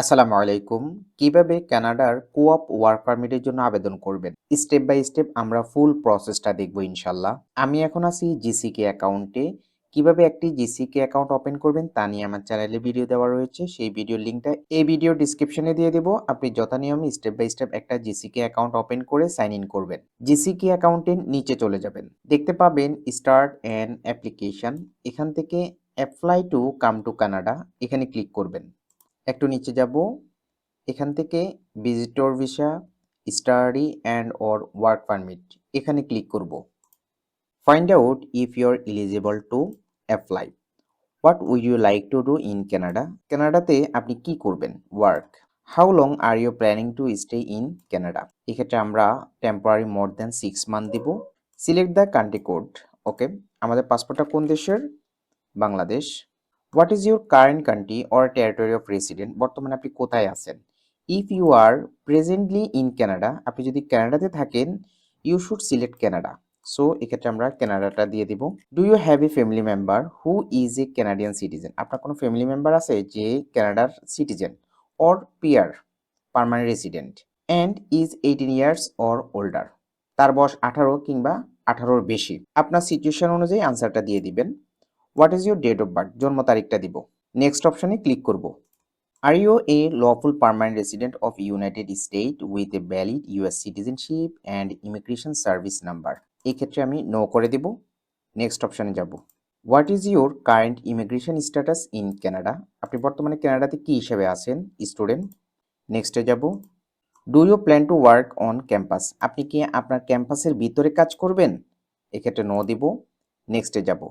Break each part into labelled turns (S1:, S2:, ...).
S1: আসসালামু আলাইকুম। কিভাবে কানাডার কোঅপ ওয়ার্ক পারমিটের জন্য আবেদন করবেন? স্টেপ বাই স্টেপ আমরা ফুল প্রসেসটা দেখব ইনশাল্লাহ। আমি এখন আছি জিসিকে অ্যাকাউন্টে। কিভাবে একটি জিসিকে অ্যাকাউন্ট ওপেন করবেন তা নিয়ে আমার চ্যানেলে ভিডিও দেওয়া রয়েছে। সেই ভিডিওর লিঙ্কটা এই ভিডিও ডেসক্রিপশনে দিয়ে দেব। আপনি যথানিয়মে স্টেপ বাই স্টেপ একটা জিসিকে অ্যাকাউন্ট ওপেন করে সাইন ইন করবেন। জিসিকে অ্যাকাউন্টের নিচে চলে যাবেন। দেখতে পাবেন স্টার্ট অ্যান অ্যাপ্লিকেশন। এখান থেকে apply to come to Canada এখানে ক্লিক করবেন। একটু নিচে যাব। এখান থেকে visitor visa, study and or work permit এখানে ক্লিক করব। Find out if you are eligible to apply. What would you like to do in Canada? কানাডাতে আপনি কি করবেন? Work. How long are you planning to stay in Canada? এক্ষেত্রে আমরা temporary more than 6 month দিব। Select the country code. ওকে, আমাদের পাসপোর্টটা কোন দেশের? Bangladesh. What is your current country or territory of resident? বর্তমানে আপনি কোথায় আছেন? If you are presently in Canada, আপনি যদি কানাডাতে থাকেন, you should select Canada. So এক্ষেত্রে আমরা কানাডাটা দিয়ে দিব। Do you have a family member who is a Canadian citizen? আপনার কোনো ফ্যামিলি মেম্বার আছে যে কানাডার citizen or PR permanent resident and is 18 years or older? তার বয়স 18 কিংবা 18-র বেশি। আপনার সিচুয়েশন অনুযায়ী আনসারটা দিয়ে দিবেন। What is your date of birth? জন্ম তারিখটা দিব। নেক্সট অপশনে ক্লিক করব। Are you a lawful permanent resident of United State with a valid US citizenship and immigration service number? এই ক্ষেত্রে আমি নো করে দেব। নেক্সট অপশনে যাব। What is your current immigration status in Canada? আপনি বর্তমানে কানাডাতে কি হিসেবে আছেন? স্টুডেন্ট। নেক্সটে যাব। Do you plan to work on campus? আপনি কি আপনার ক্যাম্পাসের ভিতরে কাজ করবেন? এক্ষেত্রে নো দিব। নেক্সটে যাব।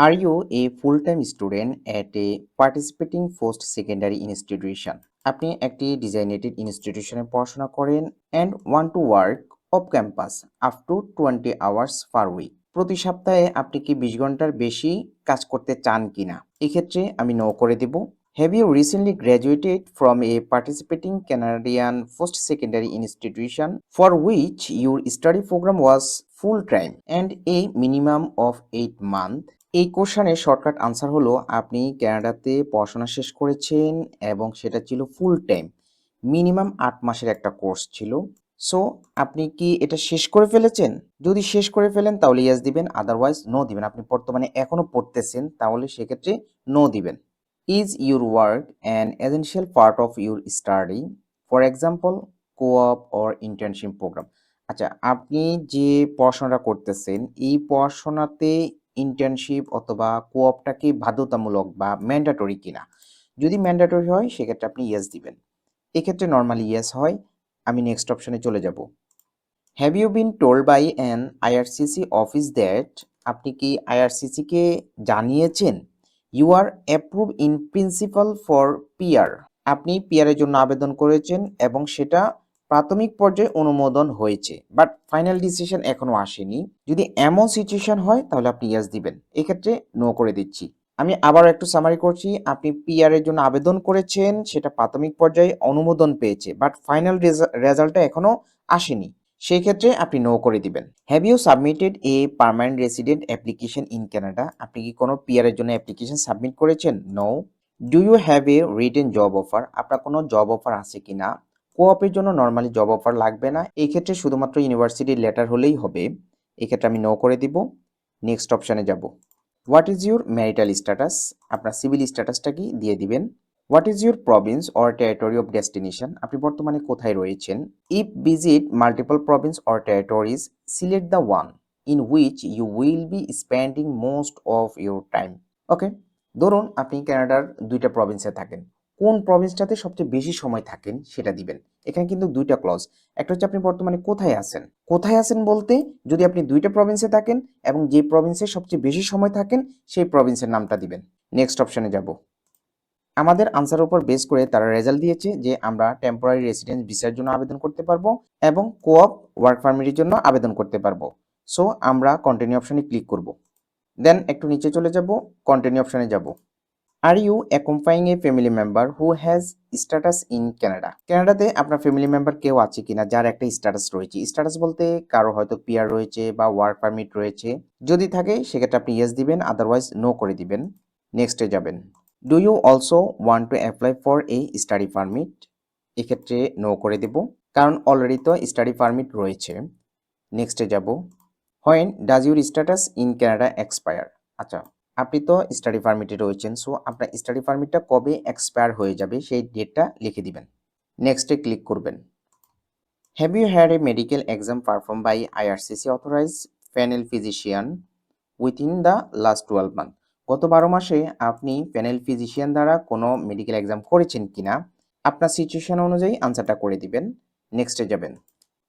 S1: Are you a full time student at a participating post secondary institution? আপনি একটি ডিজাইনেটেড ইনস্টিটিউশনে পড়াশোনা করেন and want to work off campus up to 20 hours per week? প্রতি সপ্তাহে আপনি কি 20 ঘন্টার বেশি কাজ করতে চান কিনা? এক্ষেত্রে আমি নো করে দেব। Have you recently graduated from a participating Canadian post secondary institution for which your study program was full time and a minimum of 8 month? এই কোশ্চেনের শর্টকাট আনসার হলো আপনি কানাডাতে পড়াশোনা শেষ করেছেন এবং সেটা ছিল ফুল টাইম, মিনিমাম 8 মাসের একটা কোর্স ছিল। সো আপনি কি এটা শেষ করে ফেলেছেন? যদি শেষ করে ফেলেন তাহলে ইয়েস দিবেন, আদারওয়াইজ নো দিবেন। আপনি বর্তমানে এখনো পড়তেছেন তাহলে সেক্ষেত্রে নো দিবেন। Is your work an essential part of your study, for example co-op or internship program? আচ্ছা, আপনি যে পড়াশোনাটা করতেছেন এই পড়াশোনাতে ইন্টার্নশিপ অথবা কোঅপটা কি বাধ্যতামূলক বা ম্যান্ডেটরি কিনা? যদি ম্যান্ডেটরি হয় সেক্ষেত্রে আপনি ইয়েস দিবেন। এক্ষেত্রে নর্মালি ইয়েস হয়। আমি নেক্সট অপশনে চলে যাব। Have you been told by an IRCC office that? আপনি কি আইআরসিসিকে জানিয়েছেন you are approve in principle for PR? আপনি পিআর এর জন্য আবেদন করেছেন এবং সেটা প্রাথমিক পর্যায়ে অনুমোদন হয়েছে, বাট ফাইনাল ডিসিশন এখনো আসেনি। যদি এমন সিচুয়েশন হয় তাহলে আপনি ইয়েস দিবেন। এক্ষেত্রে নো করে দিচ্ছি। আমি আবারও একটু সামারি করছি। আপনি পিআর এর জন্য আবেদন করেছেন, সেটা প্রাথমিক পর্যায়ে অনুমোদন পেয়েছে, বাট ফাইনাল রেজাল্টটা এখনো আসেনি। সেই ক্ষেত্রে আপনি নো করে দিবেন। Have you submitted a permanent resident application in Canada? আপনি কি কোনো পিআর এর জন্য অ্যাপ্লিকেশন সাবমিট করেছেন? No. Do you have a written job offer? আপনার কোনো জব অফার আছে কিনা? কোঅপের জন্য নর্মালি জব অফার লাগবে না, এই ক্ষেত্রে শুধুমাত্র ইউনিভার্সিটির লেটার হলেই হবে। এক্ষেত্রে আমি নো করে দিব। নেক্সট অপশানে যাব। What is your marital status? আপনার সিভিল স্ট্যাটাসটা কি দিয়ে দিবেন। What is your province or territory of destination? আপনি বর্তমানে কোথায় রয়েছেন? If visit multiple province or territories, select the one in which you will be spending most of your time. Okay, ধরুন আপনি কানাডার 2টা প্রভিন্সে থাকেন, কোন প্রভিন্সটাতে সবচেয়ে বেশি সময় থাকেন সেটা দিবেন। এখানে কিন্তু 2টা ক্লজ। একটা হচ্ছে আপনি বর্তমানে কোথায় আছেন। কোথায় আছেন বলতে যদি আপনি 2টা প্রভিন্সে থাকেন এবং যে প্রভিন্সে সবচেয়ে বেশি সময় থাকেন সেই প্রভিন্সের নামটা দিবেন। নেক্সট অপশনে যাব। আমাদের আনসারের উপর বেস করে তারা রেজাল্ট দিয়েছে যে আমরা টেম্পোরারি রেসিডেন্স ভিসার জন্য আবেদন করতে পারবো এবং কোঅপ ওয়ার্ক পারমিটের জন্য আবেদন করতে পারবো। সো আমরা কন্টিনিউ অপশনে ক্লিক করব। দেন একটু নিচে চলে যাব, কন্টিনিউ অপশনে যাব। Are you accompanying a family member who has status in Canada? কানাডাতে আপনার ফ্যামিলি মেম্বার কেউ আছে কিনা যার একটা স্ট্যাটাস রয়েছে? স্ট্যাটাস বলতে কারো হয়তো পিআর রয়েছে বা ওয়ার্ক পারমিট রয়েছে। যদি থাকে সেক্ষেত্রে আপনি ইয়েস দিবেন, আদারওয়াইজ নো করে দিবেন। নেক্সটে যাবেন। Do you also want to apply for a study permit? এক্ষেত্রে নো করে দেব, কারণ অলরেডি তো স্টাডি পারমিট রয়েছে। নেক্সটে যাব। When does your status in Canada expire? আচ্ছা, আপনি তো স্টাডি পারমিটে রয়েছেন, সো আপনার স্টাডি পারমিটটা কবে এক্সপায়ার হয়ে যাবে সেই ডেটটা লিখে দিবেন। নেক্সটে ক্লিক করবেন। Have you had a medical exam perform by IRCC authorize panel physician within the last 12 month? গত 12 মাসে আপনি প্যানেল ফিজিশিয়ান দ্বারা কোনো মেডিকেল এক্সাম করেছেন কিনা আপনার সিচুয়েশন অনুযায়ী আনসারটা করে দিবেন। নেক্সটে যাবেন।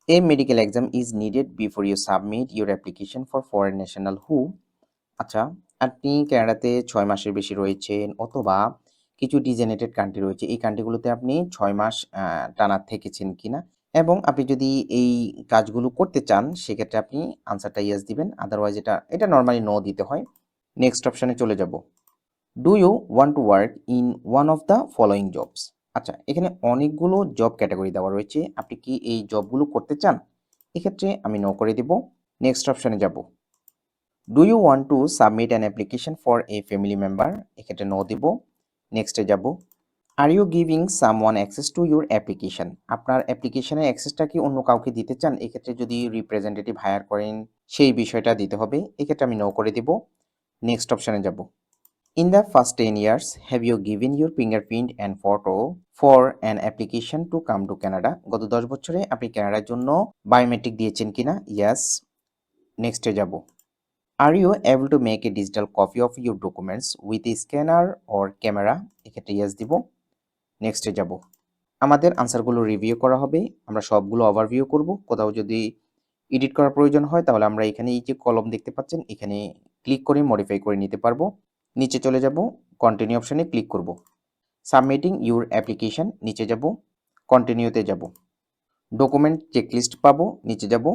S1: A medical exam is needed before you submit your application for foreign national who? আচ্ছা, আপনি কানাডাতে 6 মাসের বেশি রয়েছেন অথবা কিছু ডিজেনেটেড কান্ট্রি রয়েছে, এই কান্ট্রিগুলোতে আপনি 6 মাস টানা থেকেছেন কিনা, এবং আপনি যদি এই কাজগুলো করতে চান সেক্ষেত্রে আপনি আনসারটা ইয়েস দিবেন, আদারওয়াইজ এটা নর্মালি নো দিতে হয়। নেক্সট অপশানে চলে যাব। Do you want to work in one of the following jobs? আচ্ছা, এখানে অনেকগুলো জব ক্যাটাগরি দেওয়া রয়েছে, আপনি কি এই জবগুলো করতে চান? এক্ষেত্রে আমি নো করে দেব। নেক্সট অপশানে যাব। Do you want to submit an application for a family member? এক্ষেত্রে নো দিব। নেক্সটে যাব। Are you giving someone access to your application? আপনার অ্যাপ্লিকেশনের অ্যাক্সেসটা কি অন্য কাউকে দিতে চান? এক্ষেত্রে যদি রিপ্রেজেন্টেটিভ হায়ার করেন সেই বিষয়টা দিতে হবে, এক্ষেত্রে আমি নো করে দিব। নেক্সট অপশানে যাব। In the first 10 years have you given your fingerprint and photo for an application to come to Canada? গত 10 বছরে আপনি কানাডার জন্য বায়োমেট্রিক দিয়েছেন কিনা? ইয়েস। নেক্সটে যাব। Are you able to make a digital copy of your documents with scanner or camera? এক্ষেত্রে ইয়েস দিব। নেক্সটে যাব। আমাদের আনসারগুলো রিভিউ করা হবে, আমরা সবগুলো ওভারভিউ করব। কোথাও যদি এডিট করার প্রয়োজন হয় তাহলে আমরা এখানে এই যে কলম দেখতে পাচ্ছেন এখানে ক্লিক করে মডিফাই করে নিতে পারবো। নিচে চলে যাব, কন্টিনিউ অপশানে ক্লিক করব। সাবমিটিং ইউর অ্যাপ্লিকেশন, নিচে যাব, কন্টিনিউতে যাব। ডকুমেন্ট চেকলিস্ট পাবো, নিচে যাব।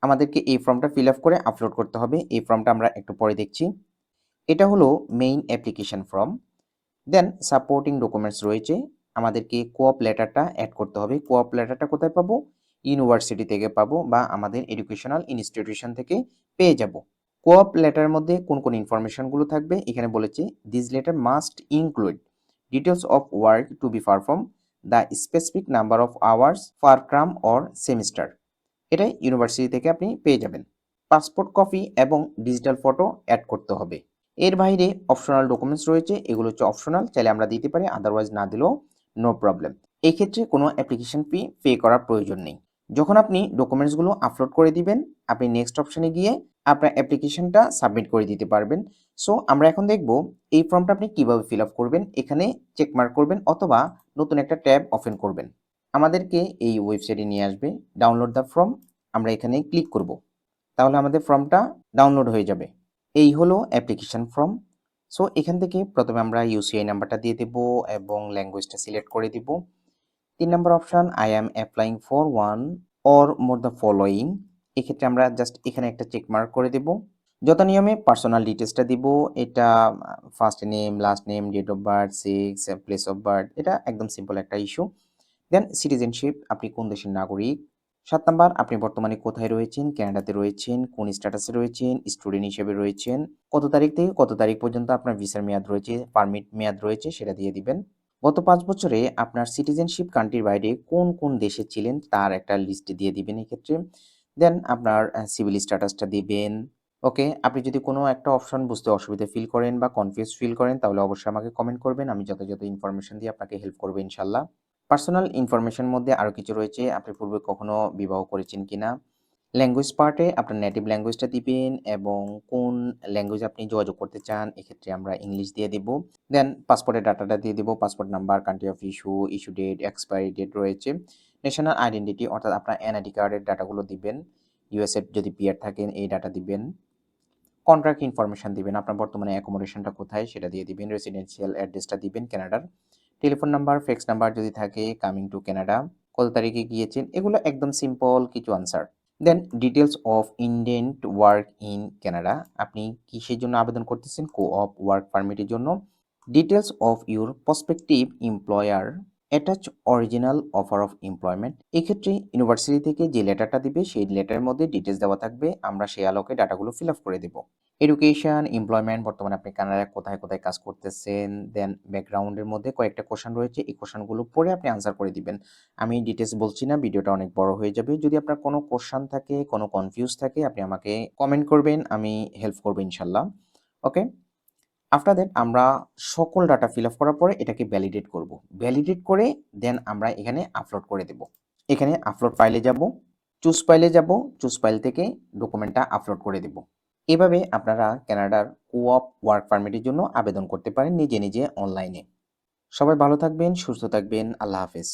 S1: আমাদেরকে এই ফর্মটা ফিল আপ করে আপলোড করতে হবে, এই ফর্মটা আমরা একটু পরে দেখছি। এটা হলো মেইন অ্যাপ্লিকেশন ফর্ম। দেন সাপোর্টিং ডকুমেন্টস রয়েছে, আমাদেরকে কোঅপ লেটারটা অ্যাড করতে হবে। কোঅপ লেটারটা কোথায় পাবো? ইউনিভার্সিটি থেকে পাবো বা আমাদের এডুকেশনাল ইনস্টিটিউশন থেকে পেয়ে যাব। কোঅপ লেটারের মধ্যে কোন কোন ইনফরমেশনগুলো থাকবে এখানে বলেছে, this letter must include details of work to be perform, the specific number of hours per cram or semester. এটাই ইউনিভার্সিটি থেকে আপনি পেয়ে যাবেন। পাসপোর্ট কপি এবং ডিজিটাল ফটো অ্যাড করতে হবে। এর বাইরে অপশনাল ডকুমেন্টস রয়েছে, এগুলো হচ্ছে অপশনাল, চাইলে আমরা দিতে পারি, আদারওয়াইজ না দিলেও নো প্রবলেম। এই ক্ষেত্রে কোনো অ্যাপ্লিকেশন ফি পে করার প্রয়োজন নেই। যখন আপনি ডকুমেন্টসগুলো আপলোড করে দিবেন আপনি নেক্সট অপশনে গিয়ে আপনার অ্যাপ্লিকেশনটা সাবমিট করে দিতে পারবেন। সো আমরা এখন দেখব এই ফর্মটা আপনি কিভাবে ফিল আপ করবেন। এখানে চেকমার্ক করবেন অথবা নতুন একটা ট্যাব ওপেন করবেন। আমাদেরকে এই ওয়েবসাইটে নিয়ে আসবে, ডাউনলোড দ্য ফর্ম, আমরা এখানে ক্লিক করব, তাহলে আমাদের ফর্মটা ডাউনলোড হয়ে যাবে। এই হলো অ্যাপ্লিকেশন ফর্ম। সো এখান থেকে প্রথমে আমরা ইউসিআই নাম্বারটা দিয়ে দেব এবং ল্যাঙ্গুয়েজটা সিলেক্ট করে দিব। 3 নম্বর option, I am applying for one or more the following, এক্ষেত্রে আমরা জাস্ট এখানে একটা চেক মার্ক করে দেব। যত নিয়মে পার্সোনাল ডিটেলসটা দিব, এটা first name, last name, date of birth, sex, place of birth, এটা একদম সিম্পল একটা ইস্যু। দেন সিটিজেনশিপ, আপনি কোন দেশের নাগরিক। 7 নাম্বার, আপনি বর্তমানে কোথায় রয়েছেন? কানাডাতে রয়েছেন, কোন স্ট্যাটাসে রয়েছেন? স্টুডেন্ট হিসেবে রয়েছেন, কত তারিখ থেকে কত তারিখ পর্যন্ত আপনার ভিসার মেয়াদ রয়েছে, পারমিট মেয়াদ রয়েছে সেটা দিয়ে দিবেন। গত 5 বছরে আপনার সিটিজেনশিপ কান্ট্রির বাইরে কোন কোন দেশে ছিলেন তার একটা লিস্ট দিয়ে দিবেন এক্ষেত্রে। দেন আপনার সিভিল স্ট্যাটাসটা দিবেন। ওকে, আপনি যদি কোনো একটা অপশন বুঝতে অসুবিধা ফিল করেন বা কনফিউজ ফিল করেন তাহলে অবশ্যই আমাকে কমেন্ট করবেন, আমি যথাযথ ইনফরমেশন দিয়ে আপনাকে হেল্প করবো ইনশাল্লাহ। পার্সোনাল ইনফরমেশন মধ্যে আরও কিছু রয়েছে, আপনি পূর্বে কখনো বিবাহ করেছেন কিনা। ল্যাঙ্গুয়েজ পার্টে আপনার নেটিভ ল্যাঙ্গুয়েজটা দিবেন এবং কোন ল্যাঙ্গুয়েজ আপনি যোগাযোগ করতে চান, এক্ষেত্রে আমরা ইংলিশ দিয়ে দেব। দেন পাসপোর্টের ডাটাটা দিয়ে দেব, passport number, country of issue, issue date, expiry date রয়েছে। ন্যাশনাল আইডেন্টিটি অর্থাৎ আপনার এনআইডি কার্ডের ডাটাগুলো দিবেন। ইউএসএ যদি পিআর থাকেন এই ডাটা দিবেন। কন্ট্রাক্ট ইনফরমেশন দিবেন, আপনার বর্তমানে অ্যাকোমোডেশনটা কোথায় সেটা দিয়ে দিবেন। রেসিডেন্সিয়াল অ্যাড্রেসটা দিবেন কানাডার। টেলিফোন নাম্বার, ফ্যাক্স নাম্বার যদি থাকে, কামিং টু কানাডা, কত তারিখে গিয়েছেন, এগুলো একদম সিম্পল কিছু answer. Then details of intended work in Canada, আপনি কিসের জন্য আবেদন করতেছেন? কো অপ ওয়ার্ক পারমিটের জন্য। Details of your prospective employer, attach original offer of employment. এক্ষেত্রে ইউনিভার্সিটি থেকে যে লেটারটা দিবে সেই লেটারের মধ্যে ডিটেলস দেওয়া থাকবে, আমরা সেই আলোকে ডাটাগুলো ফিল আপ করে দেব। এডুকেশন, এমপ্লয়মেন্ট, বর্তমানে আপনি কানাডায় কোথায় কোথায় কাজ করতেছেন, দেন ব্যাকগ্রাউন্ডের মধ্যে কয়েকটা কোশ্চেন রয়েছে, এই কোশ্চেনগুলো পড়ে আপনি আনসার করে দিবেন। আমি ডিটেলস বলছি না, ভিডিওটা অনেক বড় হয়ে যাবে। যদি আপনার কোনো কোশ্চেন থাকে, কোনো কনফিউজ থাকে, আপনি আমাকে কমেন্ট করবেন, আমি হেল্প করবো ইনশাল্লাহ। ওকে, আফটার দ্যাট আমরা সকল ডাটা ফিল আপ করার পরে এটাকে ভ্যালিডেট করব। ভ্যালিডেট করে দেন আমরা এখানে আপলোড করে দেব। এখানে আপলোড ফাইলে যাব, চুজ ফাইলে যাব, চুজ ফাইল থেকে ডকুমেন্টটা আপলোড করে দেব। এভাবে আপনারা কানাডার কোঅপ ওয়ার্ক পারমিটের জন্য আবেদন করতে পারেন নিজে নিজে অনলাইনে। সবাই ভালো থাকবেন, সুস্থ থাকবেন। আল্লাহ হাফেজ।